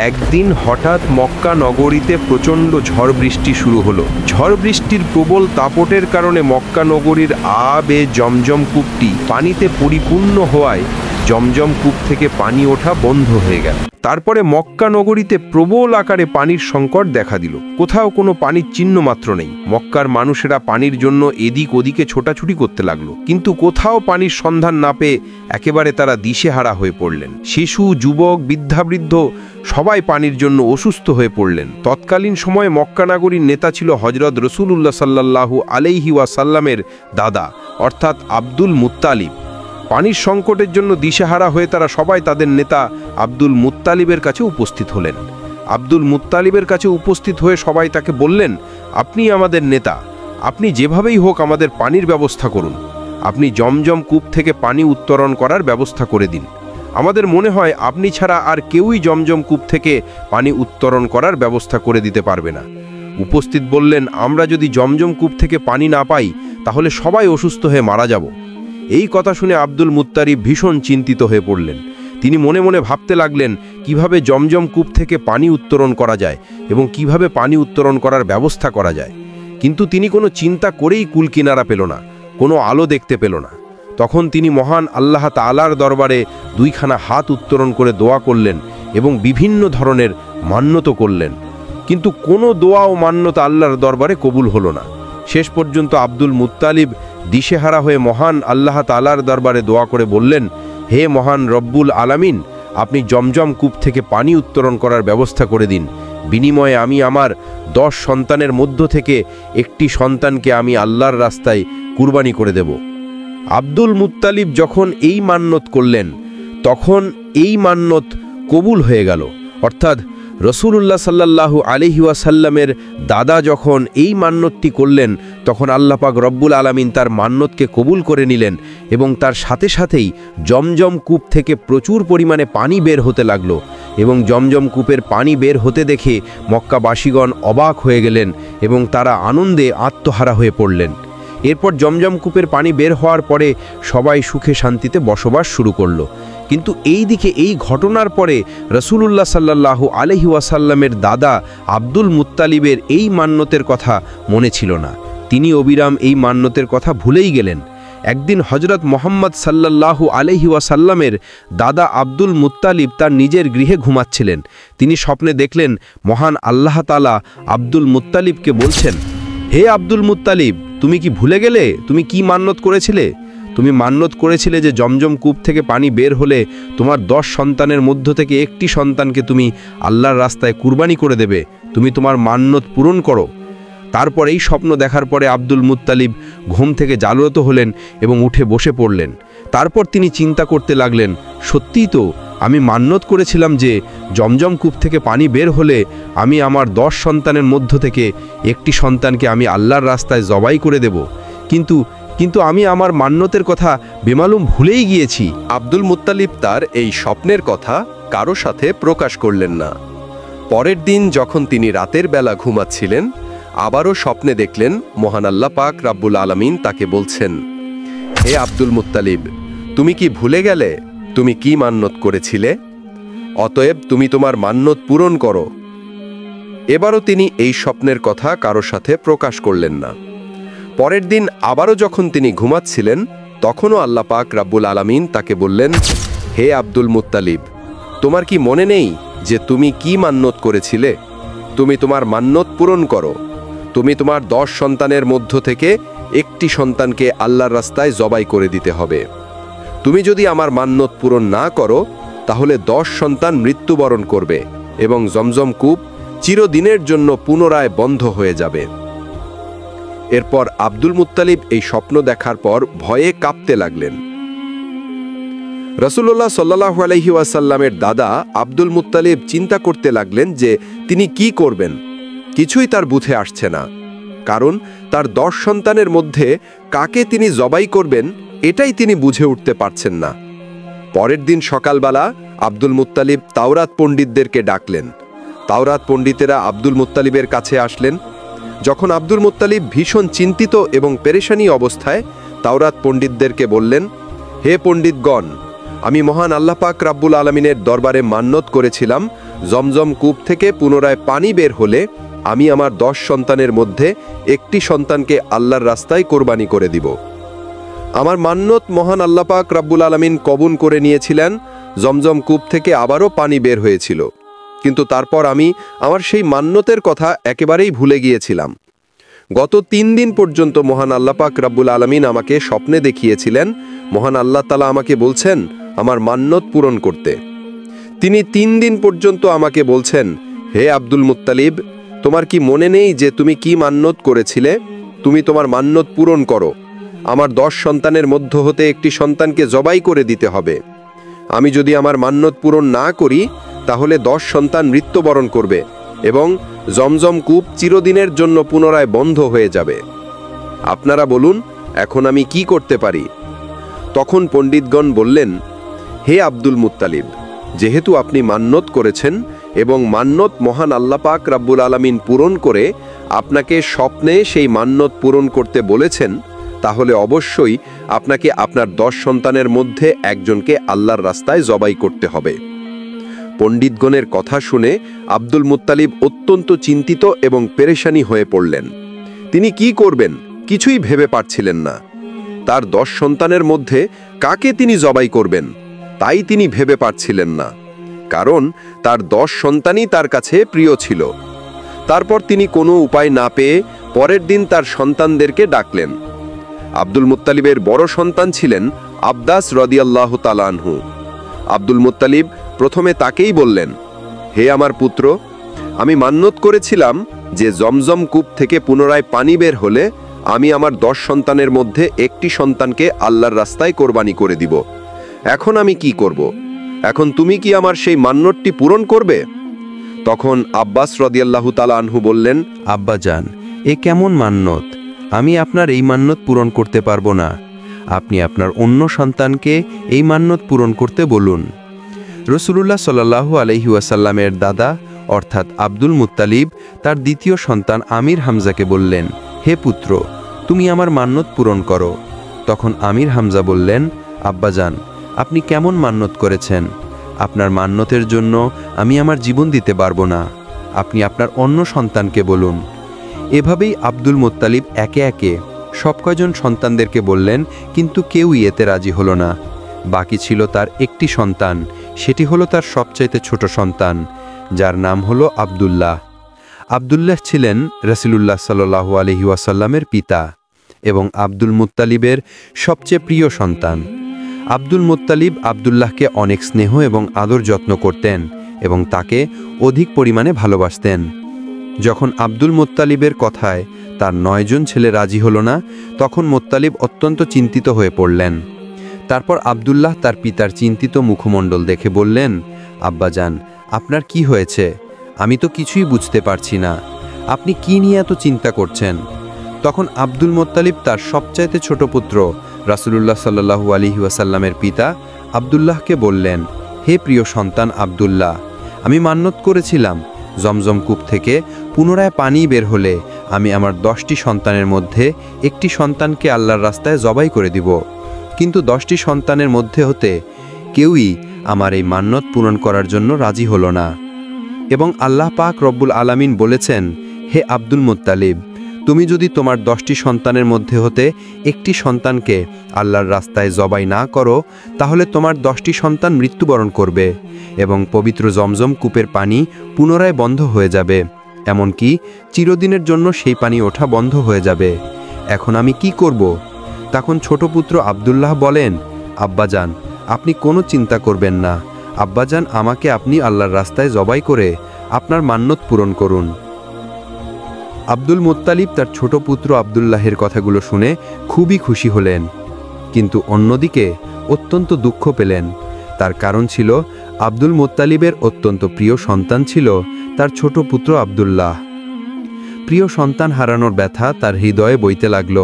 একদিন হঠাৎ মক্কা নগরীতে প্রচণ্ড ঝড় বৃষ্টি শুরু হলো। ঝড় বৃষ্টির প্রবল দাপটের কারণে মক্কা নগরীর আবে জমজম কূপটি পানিতে পরিপূর্ণ হওয়ায় জমজম কূপ থেকে পানি ওঠা বন্ধ হয়ে গেল। তারপরে মক্কা নগরীতে প্রবল আকারে পানির সংকট দেখা দিল। কোথাও কোনো পানির চিহ্ন মাত্র নেই। মক্কার মানুষেরা পানির জন্য এদিক ওদিকে ছোটাছুটি করতে লাগলো, কিন্তু কোথাও পানির সন্ধান না পেয়ে একেবারে তারা দিশেহারা হয়ে পড়লেন। শিশু, যুবক, বৃদ্ধাবৃদ্ধ সবাই পানির জন্য অসুস্থ হয়ে পড়লেন। তৎকালীন সময়ে মক্কা নগরীর নেতা ছিল হযরত রাসূলুল্লাহ সাল্লাল্লাহু আলাইহি ওয়াসাল্লামের দাদা অর্থাৎ আব্দুল মুত্তালিব। পানির সংকটের জন্য দিশেহারা হয়ে তারা সবাই তাদের নেতা আব্দুল মুত্তালিবের কাছে উপস্থিত হলেন। আব্দুল মুত্তালিবের কাছে উপস্থিত হয়ে সবাই তাকে বললেন, আপনি আমাদের নেতা, আপনি যেভাবেই হোক আমাদের পানির ব্যবস্থা করুন। আপনি জমজম কূপ থেকে পানি উত্তোলন করার ব্যবস্থা করে দিন। আমাদের মনে হয় আপনি ছাড়া আর কেউই জমজম কূপ থেকে পানি উত্তোলন করার ব্যবস্থা করে দিতে পারবে না। উপস্থিত বললেন, আমরা যদি জমজম কূপ থেকে পানি না পাই তাহলে সবাই অসুস্থ হয়ে মারা যাব। এই কথা শুনে আব্দুল মুত্তালিব ভীষণ চিন্তিত হয়ে পড়লেন। তিনি মনে মনে ভাবতে লাগলেন কিভাবে জমজম কূপ থেকে পানি উত্তোলন করা যায় এবং কিভাবে পানি উত্তোলন করার ব্যবস্থা করা যায়। কিন্তু তিনি কোনো চিন্তা করেই কুল কিনারা পেল না, কোনো আলো দেখতে পেল না। তখন তিনি মহান আল্লাহ তাআলার দরবারে দুইখানা হাত উত্তোলন করে দোয়া করলেন এবং বিভিন্ন ধরনের মান্যত করলেন, কিন্তু কোনো দোয়া ও মান্যত আল্লাহর দরবারে কবুল হলো না। শেষ পর্যন্ত আব্দুল মুত্তালিব দিশেহারা হয়ে মহান আল্লাহ তাআলার দরবারে দোয়া করে বললেন, হে মহান রব্বুল আলামিন, আপনি জমজম কূপ থেকে পানি উত্তোলন করার ব্যবস্থা করে দিন। বিনিময়ে আমি আমার 10 সন্তানের মধ্য থেকে একটি সন্তানকে আমি আল্লাহর রাস্তায় কুরবানি করে দেব। আব্দুল মুত্তালিব যখন এই মান্যত করলেন তখন এই মান্যত কবুল হয়ে গেল। অর্থাৎ রাসূলুল্লাহ সাল্লাল্লাহু আলাইহি ওয়াসাল্লামের দাদা যখন এই মান্যতটি করলেন তখন আল্লাহ পাক রব্বুল আলামিন তার মান্যতকে কবুল করে নিলেন এবং তার সাথে সাথেই জমজম কূপ থেকে প্রচুর পরিমাণে পানি বের হতে লাগলো এবং জমজম কূপের পানি বের হতে দেখে মক্কাবাসীগণ অবাক হয়ে গেলেন এবং তারা আনন্দে আত্মহারা হয়ে পড়লেন। এরপর জমজম কূপের পানি বের হওয়ার পরে সবাই সুখে শান্তিতে বসবাস শুরু করলো। কিন্তু এই দিকে এই ঘটনার পরে রাসূলুল্লাহ সাল্লাল্লাহু আলাইহি ওয়াসাল্লামের দাদা আব্দুল মুত্তালিবের এই মান্যতের কথা মনে ছিল না। তিনি অবিরাম এই মান্যতের কথা ভুলেই গেলেন। একদিন হযরত মুহাম্মদ সাল্লাল্লাহু আলাইহি ওয়াসাল্লামের দাদা আব্দুল মুত্তালিব তার নিজের গৃহে ঘুমাচ্ছিলেন। তিনি স্বপ্নে দেখলেন মহান আল্লাহ তাআলা আব্দুল মুত্তালিবকে বলছেন, হে আব্দুল মুত্তালিব, তুমি কি ভুলে গেলে তুমি কি মান্যত করেছিলে? তুমি মান্যত করেছিলে যে জমজম কূপ থেকে পানি বের হলে তোমার 10 সন্তানের মধ্য থেকে একটি সন্তানকে তুমি আল্লাহর রাস্তায় কুরবানি করে দেবে। তুমি তোমার মান্যত পূরণ করো। তারপর এই স্বপ্ন দেখার পরে আব্দুল মুত্তালিব ঘুম থেকে জাগ্রত হলেন এবং উঠে বসে পড়লেন। তারপর তিনি চিন্তা করতে লাগলেন, সত্যিই তো আমি মান্যত করেছিলাম যে জমজম কূপ থেকে পানি বের হলে আমি আমার 10 সন্তানের মধ্য থেকে একটি সন্তানকে আমি আল্লাহর রাস্তায় জবাই করে দেব, কিন্তু আমি আমার মান্যতের কথা বেমালুম ভুলেই গিয়েছি। আব্দুল মুত্তালিব তার এই স্বপ্নের কথা কারো সাথে প্রকাশ করলেন না। পরের দিন যখন তিনি রাতের বেলা ঘুমাচ্ছিলেন আবারও স্বপ্নে দেখলেন মহান আল্লাহ পাক রাব্বুল আলামিন তাকে বলছেন, হে আব্দুল মুত্তালিব, তুমি কি ভুলে গেলে তুমি কি মান্যত করেছিলে? অতএব তুমি তোমার মান্যত পূরণ করো। এবারও তিনি এই স্বপ্নের কথা কারো সাথে প্রকাশ করলেন না। পরের দিন আবারও যখন তিনি ঘুমাচ্ছিলেন তখনও আল্লাহ পাক রাব্বুল আলামিন তাকে বললেন, হে আব্দুল মুত্তালিব, তোমার কি মনে নেই যে তুমি কি মান্যত করেছিলে? তুমি তোমার মান্যত পূরণ করো। তুমি তোমার 10 সন্তানের মধ্য থেকে একটি সন্তানকে আল্লাহর রাস্তায় জবাই করে দিতে হবে। তুমি যদি আমার মান্যত পূরণ না করো তাহলে 10 সন্তান মৃত্যুবরণ করবে এবং জমজম কূপ চিরদিনের জন্য পুনরায় বন্ধ হয়ে যাবে। এরপর আব্দুল মুত্তালিব এই স্বপ্ন দেখার পর ভয়ে কাঁপতে লাগলেন। রাসূলুল্লাহ সাল্লাল্লাহু আলাইহি ওয়াসাল্লামের দাদা আব্দুল মুত্তালিব চিন্তা করতে লাগলেন যে তিনি কি করবেন। কিছুই তার বুঝে আসছে না, কারণ তার 10 সন্তানের মধ্যে কাকে তিনি জবাই করবেন এটাই তিনি বুঝে উঠতে পারছেন না। পরের দিন সকালবেলা আব্দুল মুত্তালিব তাওরাত পণ্ডিতদেরকে ডাকলেন। তাওরাত পণ্ডিতেরা আব্দুল মুত্তালিবের কাছে আসলেন। যখন আব্দুল মুত্তালিব ভীষণ চিন্তিত এবং পেরেশানি অবস্থায় তাওরাত পণ্ডিতদেরকে বললেন, হে পণ্ডিতগণ, আমি মহান আল্লাহ পাক রাব্বুল আলামিনের দরবারে মান্যত করেছিলাম জমজম কূপ থেকে পুনরায় পানি বের হলে আমি আমার 10 সন্তানের মধ্যে একটি সন্তানকে আল্লাহর রাস্তায় কোরবানি করে দিব। আমার মান্যত মহান আল্লাহ পাক রাব্বুল আলামিন কবুল করে নিয়েছিলেন। জমজম কূপ থেকে আবারও পানি বের হয়েছিল, কিন্তু তারপর আমি আমার সেই মান্যতের কথা একেবারেই ভুলে গিয়েছিলাম। গত 3 দিন পর্যন্ত মহান আল্লাহ পাক রাব্বুল আলামিন আমাকে স্বপ্নে দেখিয়েছিলেন। মহান আল্লাহ তাআলা আমাকে বলছেন আমার মান্যত পূরণ করতে। তিনি 3 দিন পর্যন্ত আমাকে বলছেন, হে আব্দুল মুত্তালিব, তোমার কি মনে নেই যে তুমি কি মান্যত করেছিলে? তুমি তোমার মান্যত পূরণ করো। আমার 10 সন্তানের মধ্য হতে একটি সন্তানকে জবাই করে দিতে হবে। আমি যদি আমার মান্যত পূরণ না করি তাহলে 10 সন্তান মৃত্যুবরণ করবে এবং জমজম কূপ চিরদিনের জন্য পুনরায় বন্ধ হয়ে যাবে। আপনারা বলুন, এখন আমি কি করতে পারি? তখন পণ্ডিতগণ বললেন, হে আব্দুল মুত্তালিব, যেহেতু আপনি মান্যত করেছেন এবং মান্যত মহান আল্লাহ পাক রাব্বুল আলামিন পূরণ করে আপনাকে স্বপ্নে সেই মান্যত পূরণ করতে বলেছেন, তাহলে অবশ্যই আপনাকে আপনার 10 সন্তানের মধ্যে একজনকে আল্লাহর রাস্তায় জবাই করতে হবে। পণ্ডিতগণের কথা শুনে আব্দুল মুত্তালিব অত্যন্ত চিন্তিত এবং পেরেশানি হয়ে পড়লেন। তিনি কি করবেন কিছুই ভেবে পারছিলেন না। তার 10 সন্তানের মধ্যে কাকে তিনি জবাই করবেন তাই তিনি ভেবে পারছিলেন না, কারণ তার 10 সন্তানই তার কাছে প্রিয় ছিল। তারপর তিনি কোনো উপায় না পেয়ে পরের দিন তার সন্তানদেরকে ডাকলেন। আব্দুল মুত্তালিবের বড় সন্তান ছিলেন আব্বাস রাদিয়াল্লাহু তাআলা আনহু। আব্দুল মুত্তালিব প্রথমে তাকেই বললেন, হে আমার পুত্র, আমি মান্যত করেছিলাম যে জমজম কূপ থেকে পুনরায় পানি বের হলে আমি আমার 10 সন্তানের মধ্যে একটি সন্তানকে আল্লাহর রাস্তায় কোরবানি করে দিব। এখন আমি কি করব? এখন তুমি কি আমার সেই মান্যতটি পূরণ করবে? তখন আব্বাস রাদিয়াল্লাহু তাআলা আনহু বললেন, আব্বাজান, এ কেমন মান্যত? আমি আপনার এই মান্যত পূরণ করতে পারবো না। আপনি আপনার অন্য সন্তানকে এই মান্যত পূরণ করতে বলুন। রাসূলুল্লাহ সাল্লাল্লাহু আলাইহি ওয়াসাল্লামের দাদা অর্থাৎ আব্দুল মুত্তালিব তার দ্বিতীয় সন্তান আমির হামজাকে বললেন, হে পুত্র, তুমি আমার মান্যত পূরণ করো। তখন আমির হামজা বললেন, আব্বাজান, আপনি কেমন মান্যত করেছেন? আপনার মান্যতের জন্য আমি আমার জীবন দিতে পারবো না। আপনি আপনার অন্য সন্তানকে বলুন। এভাবেই আব্দুল মুত্তালিব একে একে সব কয়জন সন্তানদেরকে বললেন, কিন্তু কেউই এতে রাজি হলো না। বাকি ছিল তার একটি সন্তান, সেটি হলো তার সবচাইতে ছোট সন্তান, যার নাম হলো আব্দুল্লাহ। আব্দুল্লাহ ছিলেন রাসূলুল্লাহ সাল্লাল্লাহু আলাইহি ওয়াসাল্লামের পিতা এবং আব্দুল মুত্তালিবের সবচেয়ে প্রিয় সন্তান। আব্দুল মুত্তালিব আব্দুল্লাহকে অনেক স্নেহ এবং আদর যত্ন করতেন এবং তাকে অধিক পরিমাণে ভালোবাসতেন। যখন আব্দুল মুত্তালিবের কথায় তার 9 জন ছেলে রাজি হলো না, তখন মুত্তালিব অত্যন্ত চিন্তিত হয়ে পড়লেন। তারপর আব্দুল্লাহ তার পিতার চিন্তিত মুখমণ্ডল দেখে বললেন, আব্বাজান, আপনার কি হয়েছে? আমি তো কিছুই বুঝতে পারছি না। আপনি কি নিয়ে এত চিন্তা করছেন? তখন আব্দুল মুত্তালিব তার সবচাইতে ছোট পুত্র রাসূলুল্লাহ সাল্লাল্লাহু আলাইহি ওয়াসাল্লামের পিতা আব্দুল্লাহকে বললেন, হে প্রিয় সন্তান আব্দুল্লাহ, আমি মান্যত করেছিলাম জমজম কূপ থেকে পুনরায় পানি বের হলে আমি আমার 10টি সন্তানের মধ্যে একটি সন্তানকে আল্লাহর রাস্তায় জবাই করে দিব, কিন্তু 10টি সন্তানের মধ্যে হতে কেউই আমার এই মান্যত পূরণ করার জন্য রাজি হলো না। এবং আল্লাহ পাক রব্বুল আলামিন বলেছেন, হে আব্দুল মুত্তালিব, তুমি যদি তোমার 10টি সন্তানের মধ্যে হতে একটি সন্তানকে আল্লাহর রাস্তায় জবাই না করো, তাহলে তোমার 10টি সন্তান মৃত্যুবরণ করবে এবং পবিত্র জমজম কূপের পানি পুনরায় বন্ধ হয়ে যাবে, এমনকি চিরদিনের জন্য সেই পানি ওঠা বন্ধ হয়ে যাবে। এখন আমি কি করব? তখন ছোট পুত্র আব্দুল্লাহ বলেন, আব্বাজান, আপনি কোনো চিন্তা করবেন না। আব্বাজান, আমাকে আপনি আল্লাহর রাস্তায় জবাই করে আপনার মান্যত পূরণ করুন। আব্দুল মুত্তালিব তার ছোট পুত্র আব্দুল্লাহের কথাগুলো শুনে খুবই খুশি হলেন, কিন্তু অন্যদিকে অত্যন্ত দুঃখ পেলেন। তার কারণ ছিল আব্দুল মুত্তালিবের অত্যন্ত প্রিয় সন্তান ছিল তার ছোট পুত্র আব্দুল্লাহ। প্রিয় সন্তান হারানোর ব্যথা তার হৃদয়ে বইতে লাগল,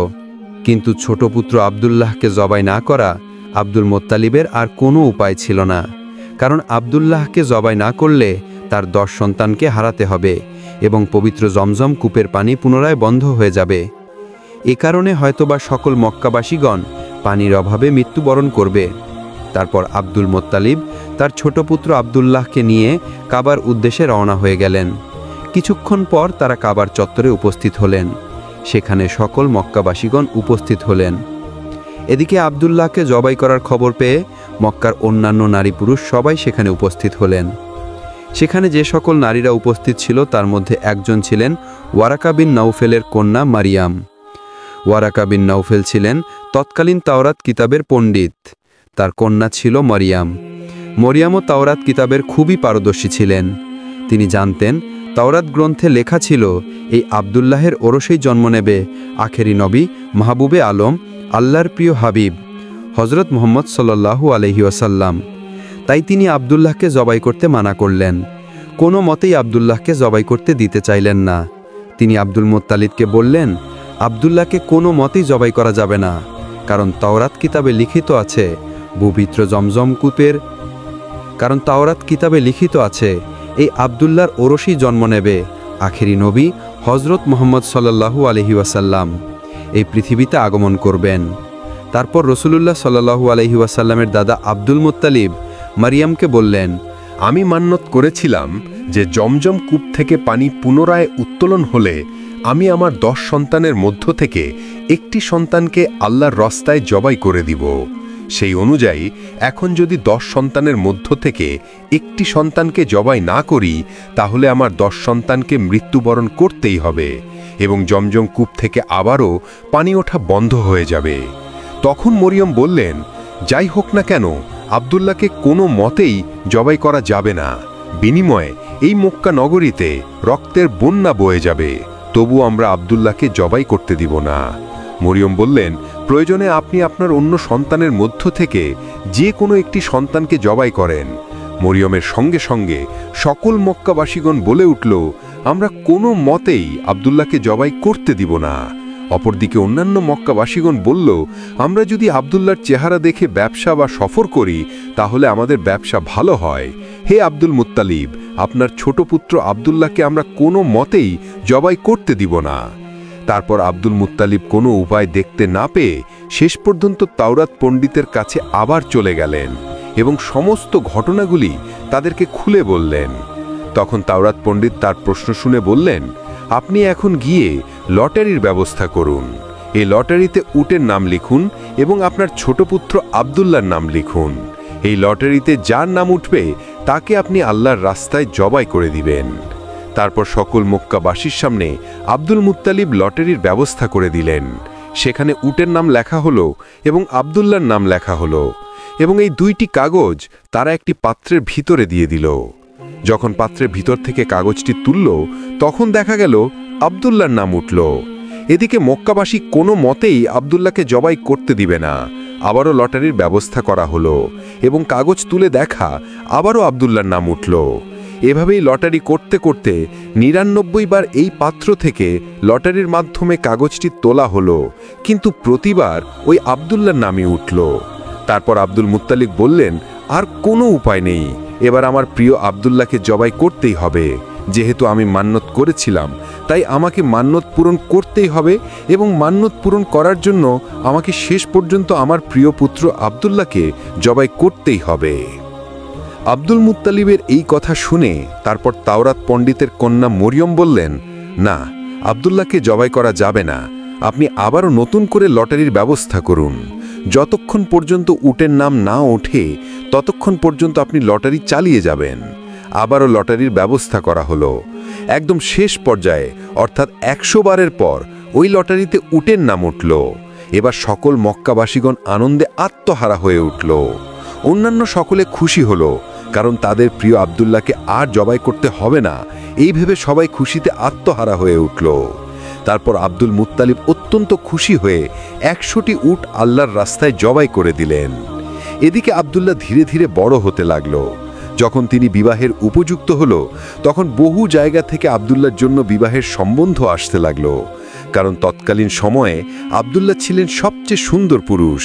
কিন্তু ছোট পুত্র আব্দুল্লাহকে জবাই না করা আব্দুল মুত্তালিবের আর কোনো উপায় ছিল না, কারণ আব্দুল্লাহকে জবাই না করলে তার 10 সন্তানকে হারাতে হবে এবং পবিত্র জমজম কূপের পানি পুনরায় বন্ধ হয়ে যাবে। এ কারণে হয়তোবা সকল মক্কাবাসীগণ পানির অভাবে মৃত্যুবরণ করবে। তারপর আব্দুল মুত্তালিব তার ছোট পুত্র আব্দুল্লাহকে নিয়ে কাবার উদ্দেশ্যে রওনা হয়ে গেলেন। কিছুক্ষণ পর তারা কাবার চত্বরে উপস্থিত হলেন। সেখানে সকল মক্কাবাসীগণ উপস্থিত হলেন। এদিকে আব্দুল্লাহকে জবাই করার খবর পেয়ে মক্কার অন্যান্য নারী পুরুষ সবাই সেখানে উপস্থিত হলেন। সেখানে যে সকল নারীরা উপস্থিত ছিল তার মধ্যে একজন ছিলেন ওয়ারাকা বিন নওফেলের কন্যা মারিয়াম। ওয়ারাকা বিন নওফেল ছিলেন তৎকালীন তাওরাত কিতাবের পণ্ডিত। তার কন্যা ছিল মরিয়াম। মরিয়ামও তাওরাত কিতাবের খুবই পারদর্শী ছিলেন। তিনি জানতেন তাওরাত গ্রন্থে লেখা ছিল এই আব্দুল্লাহের ওরসেই জন্ম নেবে আখেরি নবী মাহবুবে আলম, আল্লাহর প্রিয় হাবিব হজরত মুহাম্মদ সাল্লাল্লাহু আলাইহি ওয়াসাল্লাম। তাই তিনি আব্দুল্লাহকে জবাই করতে মানা করলেন। কোনো মতেই আব্দুল্লাহকে জবাই করতে দিতে চাইলেন না। তিনি আব্দুল মুত্তালিবকে বললেন, আব্দুল্লাহকে কোনো মতেই জবাই করা যাবে না, কারণ তাওরাত কিতাবে লিখিত আছে পবিত্র জমজম কূপের তাওরাত কিতাবে লিখিত আছে এই আব্দুল্লাহর ওরসেই জন্ম নেবে আখেরি নবী হজরত মুহাম্মদ সাল্লাল্লাহু আলাইহি ওয়াসাল্লাম এই পৃথিবীতে আগমন করবেন। তারপর রাসূলুল্লাহ সাল্লাল্লাহু আলাইহি ওয়াসাল্লামের দাদা আব্দুল মুত্তালিব মারিয়ামকে বললেন, আমি মান্যত করেছিলাম যে জমজম কূপ থেকে পানি পুনরায় উত্তোলন হলে আমি আমার 10 সন্তানের মধ্য থেকে একটি সন্তানকে আল্লাহর রাস্তায় জবাই করে দিব। সেই অনুযায়ী এখন যদি 10 সন্তানের মধ্য থেকে একটি সন্তানকে জবাই না করি, তাহলে আমার 10 সন্তানকে মৃত্যুবরণ করতেই হবে এবং জমজম কূপ থেকে আবারও পানি ওঠা বন্ধ হয়ে যাবে। তখন মরিয়ম বললেন, যাই হোক না কেন, আব্দুল্লাহকে কোনো মতেই জবাই করা যাবে না। বিনিময়ে এই মক্কা নগরীতে রক্তের বন্যা বয়ে যাবে, তবু আমরা আব্দুল্লাহকে জবাই করতে দিব না। মরিয়ম বললেন, প্রয়োজনে আপনি আপনার অন্য সন্তানের মধ্য থেকে যে কোনো একটি সন্তানকে জবাই করেন। মরিয়মের সঙ্গে সঙ্গে সকল মক্কাবাসীগণ বলে উঠল, আমরা কোনো মতেই আব্দুল্লাহকে জবাই করতে দিব না। অপরদিকে অন্যান্য মক্কাবাসীগণ বলল, আমরা যদি আব্দুল্লাহর চেহারা দেখে ব্যবসা বা সফর করি তাহলে আমাদের ব্যবসা ভালো হয়। হে আব্দুল মুত্তালিব, আপনার ছোট পুত্র আব্দুল্লাহকে আমরা কোনো মতেই জবাই করতে দিব না। তারপর আব্দুল মুত্তালিব কোনো উপায় দেখতে না পেয়ে শেষ পর্যন্ত তাওরাত পণ্ডিতের কাছে আবার চলে গেলেন এবং সমস্ত ঘটনাগুলি তাদেরকে খুলে বললেন। তখন তাওরাত পণ্ডিত তার প্রশ্ন শুনে বললেন, আপনি এখন গিয়ে লটারির ব্যবস্থা করুন। এই লটারিতে উটের নাম লিখুন এবং আপনার ছোট পুত্র আব্দুল্লাহর নাম লিখুন। এই লটারিতে যার নাম উঠবে তাকে আপনি আল্লাহর রাস্তায় জবাই করে দিবেন। তারপর সকল মক্কাবাসীর সামনে আব্দুল মুত্তালিব লটারির ব্যবস্থা করে দিলেন। সেখানে উটের নাম লেখা হলো এবং আব্দুল্লাহর নাম লেখা হলো এবং এই 2টি কাগজ তারা একটি পাত্রের ভিতরে দিয়ে দিল। যখন পাত্রের ভিতর থেকে কাগজটি তুলল তখন দেখা গেল আব্দুল্লাহর নাম উঠল। এদিকে মক্কাবাসী কোনো মতেই আব্দুল্লাহকে জবাই করতে দিবে না। আবারও লটারির ব্যবস্থা করা হলো এবং কাগজ তুলে দেখা আবারও আব্দুল্লাহর নাম উঠল। এভাবেই লটারি করতে করতে 99 বার এই পাত্র থেকে লটারির মাধ্যমে কাগজটি তোলা হলো, কিন্তু প্রতিবার ওই আব্দুল্লাহর নামই উঠল। তারপর আব্দুল মুত্তালিব বললেন, আর কোনো উপায় নেই, এবার আমার প্রিয় আব্দুল্লাহকে জবাই করতেই হবে। যেহেতু আমি মান্যত করেছিলাম তাই আমাকে মান্যত পূরণ করতেই হবে এবং মান্যত পূরণ করার জন্য আমাকে শেষ পর্যন্ত আমার প্রিয় পুত্র আব্দুল্লাহকে জবাই করতেই হবে। আব্দুল মুত্তালিবের এই কথা শুনে তারপর তাওরাত পণ্ডিতের কন্যা মরিয়ম বললেন, না, আব্দুল্লাহকে জবাই করা যাবে না। আপনি আবারও নতুন করে লটারির ব্যবস্থা করুন। যতক্ষণ পর্যন্ত উটের নাম না ওঠে ততক্ষণ পর্যন্ত আপনি লটারি চালিয়ে যাবেন। আবারও লটারির ব্যবস্থা করা হলো। একদম শেষ পর্যায়ে অর্থাৎ 100 বারের পর ওই লটারিতে উটের নাম উঠল। এবার সকল মক্কাবাসীগণ আনন্দে আত্মহারা হয়ে উঠল। অন্যান্য সকলে খুশি হলো, কারণ তাদের প্রিয় আব্দুল্লাহকে আর জবাই করতে হবে না। এই ভেবে সবাই খুশিতে আত্মহারা হয়ে উঠল। তারপর আব্দুল মুত্তালিব অত্যন্ত খুশি হয়ে 100টি উট আল্লাহর রাস্তায় জবাই করে দিলেন। এদিকে আব্দুল্লাহ ধীরে ধীরে বড় হতে লাগল। যখন তিনি বিবাহের উপযুক্ত হল তখন বহু জায়গা থেকে আব্দুল্লাহর জন্য বিবাহের সম্বন্ধ আসতে লাগল, কারণ তৎকালীন সময়ে আব্দুল্লাহ ছিলেন সবচেয়ে সুন্দর পুরুষ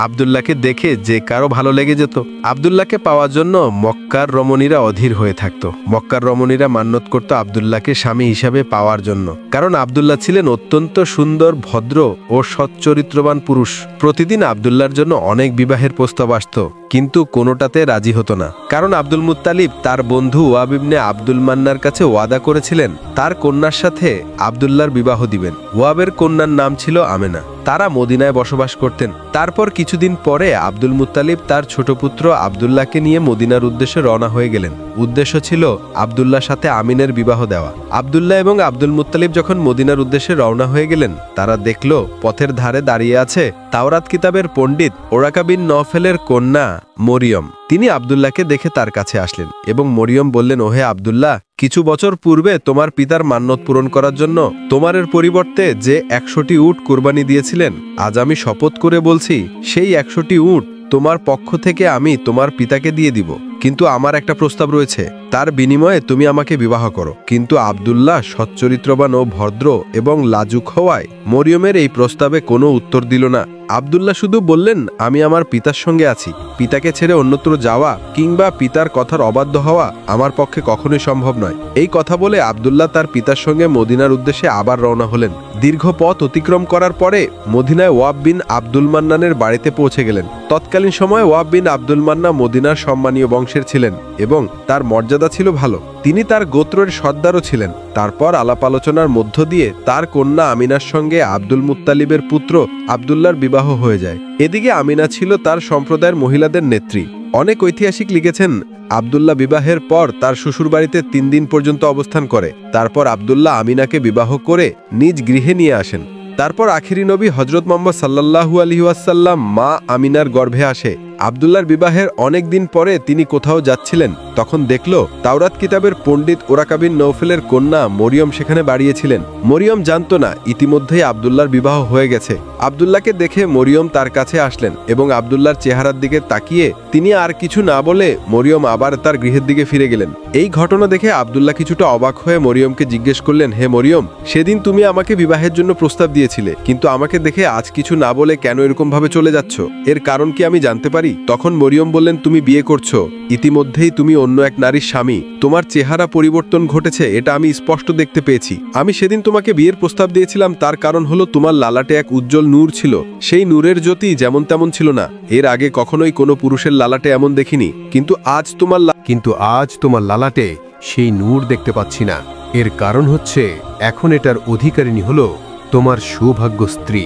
আব্দুল্লাহকে দেখে যে কারো ভালো লেগে যেত। আব্দুল্লাহকে পাওয়ার জন্য মক্কার রমণীরা অধীর হয়ে থাকত। মক্কার রমণীরা মান্যত করত আব্দুল্লাহকে স্বামী হিসাবে পাওয়ার জন্য, কারণ আব্দুল্লাহ ছিলেন অত্যন্ত সুন্দর, ভদ্র ও সচ্চরিত্রবান পুরুষ। প্রতিদিন আব্দুল্লাহর জন্য অনেক বিবাহের প্রস্তাব আসত, কিন্তু কোনোটাতে রাজি হতো না, কারণ আব্দুল মুত্তালিব তার বন্ধু ওয়াব ইবনে আব্দুল মান্নার কাছে ওয়াদা করেছিলেন তার কন্যার সাথে আব্দুল্লাহর বিবাহ দিবেন। ওয়াবের কন্যার নাম ছিল আমেনা। তারা মদিনায় বসবাস করতেন। তারপর কিছুদিন পরে আব্দুল মুত্তালিব তার ছোট পুত্র আব্দুল্লাহকে নিয়ে মদিনার উদ্দেশ্যে রওনা হয়ে গেলেন। উদ্দেশ্য ছিল আব্দুল্লাহর সাথে আমিনের বিবাহ দেওয়া। আব্দুল্লাহ এবং আব্দুল মুত্তালিব যখন মদিনার উদ্দেশ্যে রওনা হয়ে গেলেন, তারা দেখল পথের ধারে দাঁড়িয়ে আছে তাওরাত কিতাবের পণ্ডিত ওরাকা বিন নওফেলের কন্যা মরিয়ম। তিনি আব্দুল্লাহকে দেখে তার কাছে আসলেন এবং মরিয়ম বললেন, ওহে আব্দুল্লাহ, কিছু বছর পূর্বে তোমার পিতার মান্যত পূরণ করার জন্য তোমারের পরিবর্তে যে 100টি উট কুরবানি দিয়েছিলেন, আজ আমি শপথ করে বলছি সেই 100টি উট তোমার পক্ষ থেকে আমি তোমার পিতাকে দিয়ে দিব। কিন্তু আমার একটা প্রস্তাব রয়েছে, তার বিনিময়ে তুমি আমাকে বিবাহ করো। কিন্তু আব্দুল্লাহ সচ্চরিত্রবান ও ভদ্র এবং লাজুক হওয়ায় মরিয়মের এই প্রস্তাবে কোনো উত্তর দিল না। আব্দুল্লাহ শুধু বললেন, আমি আমার পিতার সঙ্গে আছি। পিতাকে ছেড়ে অন্যত্র যাওয়া কিংবা পিতার কথার অবাধ্য হওয়া আমার পক্ষে কখনোই সম্ভব নয়। এই কথা বলে আব্দুল্লাহ তার পিতার সঙ্গে মদিনার উদ্দেশ্যে আবার রওনা হলেন। দীর্ঘ পথ অতিক্রম করার পরে মদিনায় ওয়াব বিন আব্দুল মান্নানের বাড়িতে পৌঁছে গেলেন। তৎকালীন সময়ে ওয়াব বিন আব্দুল মান্না মদিনার সম্মানীয় বংশের ছিলেন এবং তার মর্যাদা ছিল ভালো। তিনি তার গোত্রের সর্দারও ছিলেন। তারপর আলাপ আলোচনার মধ্য দিয়ে তার কন্যা আমিনার সঙ্গে আব্দুল মুত্তালিবের পুত্র আব্দুল্লাহর বিবাহ হয়ে যায়। এদিকে আমিনা ছিল তার সম্প্রদায়ের মহিলাদের নেত্রী। অনেক ঐতিহাসিক লিখেছেন, আব্দুল্লাহ বিবাহের পর তার শ্বশুরবাড়িতে 3 দিন পর্যন্ত অবস্থান করে। তারপর আব্দুল্লাহ আমিনাকে বিবাহ করে নিজ গৃহে নিয়ে আসেন। তারপর আখিরি নবী হজরত মুহাম্মদ সাল্লাল্লাহু আলাইহি ওয়াসাল্লাম মা আমিনার গর্ভে আসে। আব্দুল্লাহর বিবাহের অনেক দিন পরে তিনি কোথাও যাচ্ছিলেন, তখন দেখল তাওরাত কিতাবের পণ্ডিত ওরাকা বিন নওফেলের কন্যা মরিয়ম সেখানে দাঁড়িয়েছিলেন। মরিয়ম জানত না ইতিমধ্যেই আব্দুল্লাহর বিবাহ হয়ে গেছে। আব্দুল্লাহকে দেখে মরিয়ম তার কাছে আসলেন এবং আব্দুল্লাহর চেহারার দিকে তাকিয়ে তিনি আর কিছু না বলে মরিয়ম আবার তার গৃহের দিকে ফিরে গেলেন। এই ঘটনা দেখে আব্দুল্লাহ কিছুটা অবাক হয়ে মরিয়মকে জিজ্ঞেস করলেন, হে মরিয়ম, সেদিন তুমি আমাকে বিবাহের জন্য প্রস্তাব দিয়েছিলে, কিন্তু আমাকে দেখে আজ কিছু না বলে কেন এরকম ভাবে চলে যাচ্ছ? এর কারণ কি আমি জানতে পারি? তখন মরিয়ম বললেন, তুমি বিয়ে করছো, ইতিমধ্যেই তুমি অন্য এক নারীর স্বামী। তোমার চেহারা পরিবর্তন ঘটেছে, এটা আমি স্পষ্ট দেখতে পেয়েছি। আমি সেদিন তোমাকে বিয়ের প্রস্তাব দিয়েছিলাম, তার কারণ হলো তোমার লালাটে এক উজ্জ্বল নূর ছিল। সেই নূরের জ্যোতি যেমন তেমন ছিল না। এর আগে কখনোই কোনো পুরুষের লালাটে এমন দেখিনি, কিন্তু আজ তোমার লালাটে সেই নূর দেখতে পাচ্ছি না। এর কারণ হচ্ছে এখন এটার অধিকারিণী হলো তোমার সৌভাগ্য স্ত্রী।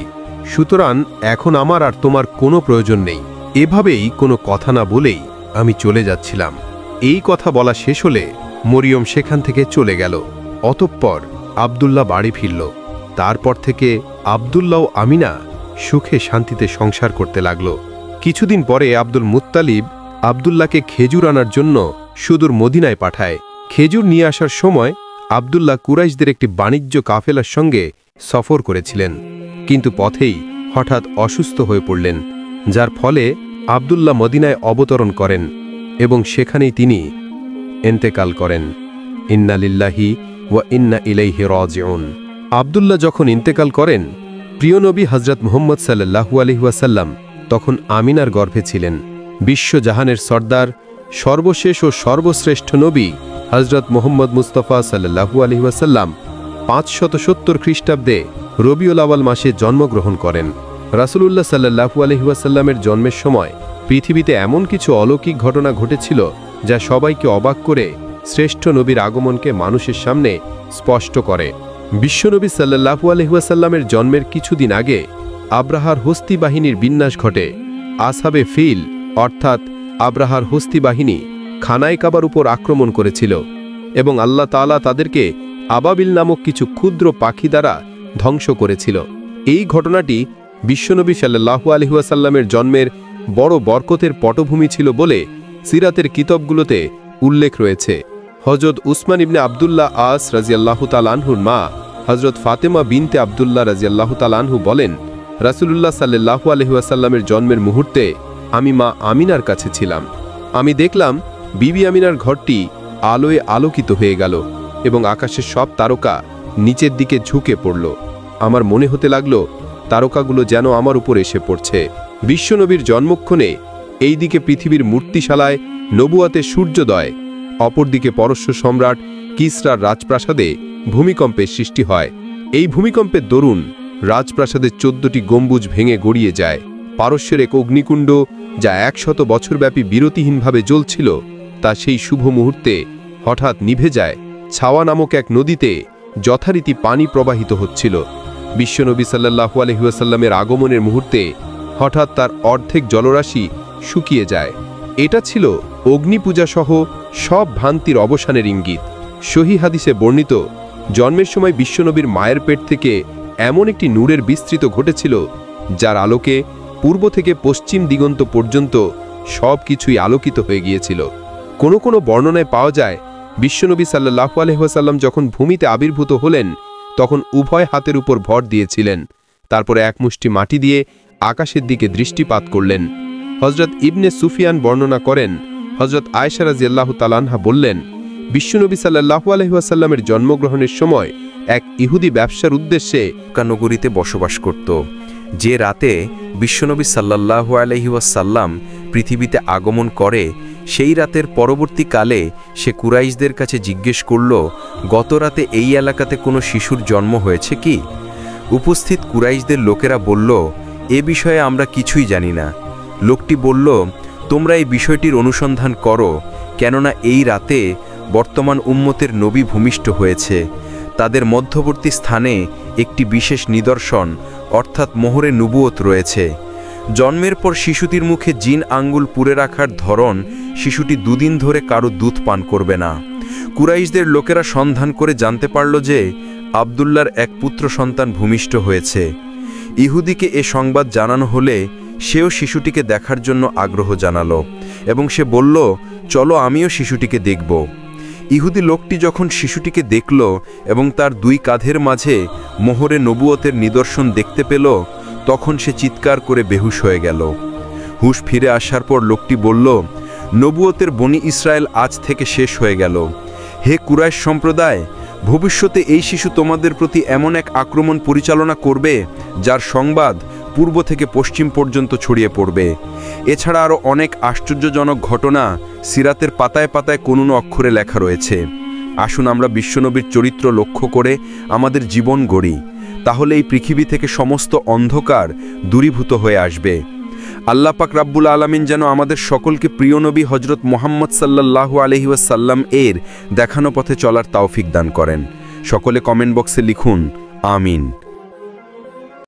সুতরাং এখন আমার আর তোমার কোনো প্রয়োজন নেই। এভাবেই কোনো কথা না বলেই আমি চলে যাচ্ছিলাম। এই কথা বলা শেষ হলে মরিয়ম সেখান থেকে চলে গেল। অতঃপর আব্দুল্লাহ বাড়ি ফিরল। তারপর থেকে আব্দুল্লাহ ও আমিনা সুখে শান্তিতে সংসার করতে লাগল। কিছুদিন পরে আব্দুল মুত্তালিব আব্দুল্লাহকে খেজুর আনার জন্য সুদূর মদিনায় পাঠায়। খেজুর নিয়ে আসার সময় আব্দুল্লাহ কুরাইশদের একটি বাণিজ্য কাফেলার সঙ্গে সফর করেছিলেন, কিন্তু পথেই হঠাৎ অসুস্থ হয়ে পড়লেন, যার ফলে আব্দুল্লাহ মদিনায় অবতরণ করেন এবং সেখানেই তিনি ইন্তেকাল করেন। ইন্না লিল্লাহি ওয়া ইন্না ইলাইহি রাজিউন। আব্দুল্লাহ যখন ইন্তেকাল করেন, প্রিয় নবী হযরত মুহাম্মদ সাল্লাল্লাহু আলাইহি ওয়াসাল্লাম তখন আমিনার গর্ভে ছিলেন। বিশ্বজাহানের সর্দার, সর্বশেষ ও সর্বশ্রেষ্ঠ নবী হযরত মুহাম্মদ মুস্তাফা সাল্লাল্লাহু আলাইহি ওয়াসাল্লাম 570 খ্রিস্টাব্দে রবিউল আউয়াল মাসে জন্মগ্রহণ করেন। রাসূলুল্লাহ সাল্লাল্লাহু আলাইহি ওয়াসাল্লামের জন্মের সময় পৃথিবীতে এমন কিছু অলৌকিক ঘটনা ঘটেছিল যা সবাইকে অবাক করে শ্রেষ্ঠ নবীর আগমনকে মানুষের সামনে স্পষ্ট করে। বিশ্বনবী সাল্লাল্লাহু আলাইহি ওয়াসাল্লামের জন্মের কিছুদিন আগে আব্রাহার হস্তি বাহিনীর বিন্যাস ঘটে। আসহাবে ফিল অর্থাৎ আব্রাহার হস্তি বাহিনী খানায় কাবার উপর আক্রমণ করেছিল এবং আল্লাহ তাআলা তাদেরকে আবাবিল নামক কিছু ক্ষুদ্র পাখি দ্বারা ধ্বংস করেছিল। এই ঘটনাটি বিশ্বনবী সাল্লাল্লাহু আলাইহি ওয়াসাল্লামের জন্মের বড় বরকতের পটভূমি ছিল বলে সিরাতের কিতাবগুলোতে উল্লেখ রয়েছে। হযরত উসমান ইবনে আব্দুল্লাহ আস রাদিয়াল্লাহু তাআলা আনহুর মা হযরত ফাতেমা বিনতে আব্দুল্লাহ রাদিয়াল্লাহু তাআলা আনহু বলেন, রাসূলুল্লাহ সাল্লাল্লাহু আলাইহি ওয়াসাল্লামের জন্মের মুহূর্তে আমি মা আমিনার কাছে ছিলাম। আমি দেখলাম বিবি আমিনার ঘরটি আলোয় আলোকিত হয়ে গেল এবং আকাশের সব তারকা নিচের দিকে ঝুঁকে পড়ল। আমার মনে হতে লাগলো তারকাগুলো যেন আমার উপর এসে পড়ছে। বিশ্বনবীর জন্মক্ষণে এই দিকে পৃথিবীর মূর্তিশালায় নবুয়াতের সূর্যোদয়, অপরদিকে পরশ্ব সম্রাট কিসরার রাজপ্রাসাদে ভূমিকম্পের সৃষ্টি হয়। এই ভূমিকম্পের দরুন রাজপ্রাসাদের 14টি গম্বুজ ভেঙে গড়িয়ে যায়। পারস্যের এক অগ্নিকুণ্ড, যা 100 বছরব্যাপী বিরতিহীনভাবে জ্বলছিল, তা সেই শুভ মুহূর্তে হঠাৎ নিভে যায়। ছাওয়া নামক এক নদীতে যথারীতি পানি প্রবাহিত হচ্ছিল। বিশ্বনবী সাল্লাল্লাহু আলাইহি ওয়াসাল্লামের আগমনের মুহূর্তে হঠাৎ তার অর্ধেক জলরাশি শুকিয়ে যায়। এটা ছিল অগ্নিপূজা সহ সব ভ্রান্তির অবসানের ইঙ্গিত। সহিহ হাদিসে বর্ণিত, জন্মের সময় বিশ্বনবীর মায়ের পেট থেকে এমন একটি নূরের বিস্তৃত ঘটেছিল, যার আলোকে পূর্ব থেকে পশ্চিম দিগন্ত পর্যন্ত সব কিছুই আলোকিত হয়ে গিয়েছিল। কোনো কোনো বর্ণনায় পাওয়া যায়, বিশ্বনবী সাল্লাল্লাহু আলাইহি ওয়াসাল্লাম যখন ভূমিতে আবির্ভূত হলেন, তখন উভয় হাতের উপর ভর দিয়েছিলেন। তারপরে এক মুষ্টি মাটি দিয়ে আকাশের দিকে দৃষ্টিপাত করলেন। হযরত ইবনে সুফিয়ান বর্ণনা করেন, হযরত আয়েশা রাদিয়াল্লাহু তাআলা আনহা বললেন, বিশ্বনবী সাল্লাল্লাহু আলাইহি ওয়াসাল্লামের জন্মগ্রহণের সময় এক ইহুদি ব্যবসার উদ্দেশ্যে মক্কা নগরীতে বসবাস করত। যে রাতে বিশ্বনবী সাল্লাল্লাহু আলাইহি ওয়াসাল্লাম পৃথিবীতে আগমন করে, সেই রাতের পরবর্তীকালে সে কুরাইশদের কাছে জিজ্ঞেস করল, গত রাতে এই এলাকাতে কোনো শিশুর জন্ম হয়েছে কি? উপস্থিত কুরাইশদের লোকেরা বলল, এ বিষয়ে আমরা কিছুই জানি না। লোকটি বলল, তোমরা এই বিষয়টির অনুসন্ধান করো, কেননা এই রাতে বর্তমান উম্মতের নবী ভূমিষ্ঠ হয়েছে। তাদের মধ্যবর্তী স্থানে একটি বিশেষ নিদর্শন অর্থাৎ মোহরে নবুয়ত রয়েছে। জন্মের পর শিশুটির মুখে জিন আঙ্গুল পুরে রাখার ধরন, শিশুটি 2 দিন ধরে কারো দুধ পান করবে না। কুরাইশদের লোকেরা সন্ধান করে জানতে পারল যে আব্দুল্লাহর এক পুত্র সন্তান ভূমিষ্ঠ হয়েছে। ইহুদিকে এ সংবাদ জানানো হলে সেও শিশুটিকে দেখার জন্য আগ্রহ জানালো এবং সে বলল, চলো আমিও শিশুটিকে দেখব। ইহুদি লোকটি যখন শিশুটিকে দেখল এবং তার 2 কাঁধের মাঝে মোহরে নবুয়তের নিদর্শন দেখতে পেল, তখন সে চিৎকার করে বেহুশ হয়ে গেল। হুশ ফিরে আসার পর লোকটি বলল, নবুয়তের বনি ইসরায়েল আজ থেকে শেষ হয়ে গেল। হে কুরাইশ সম্প্রদায়, ভবিষ্যতে এই শিশু তোমাদের প্রতি এমন এক আক্রমণ পরিচালনা করবে, যার সংবাদ পূর্ব থেকে পশ্চিম পর্যন্ত ছড়িয়ে পড়বে। এছাড়া আরও অনেক আশ্চর্যজনক ঘটনা সিরাতের পাতায় পাতায় কোনো অক্ষরে লেখা রয়েছে। আসুন আমরা বিশ্বনবীর চরিত্র লক্ষ্য করে আমাদের জীবন গড়ি, তাহলে এই পৃথিবী থেকে সমস্ত অন্ধকার দূরীভূত হয়ে আসবে। আল্লাহ পাক রাব্বুল আলামিন যেন আমাদের সকলকে প্রিয় নবী হযরত মুহাম্মদ সাল্লাল্লাহু আলাইহি ওয়াসাল্লাম এর দেখানো পথে চলার তৌফিক দান করেন। সকলে কমেন্ট বক্সে লিখুন, আমিন।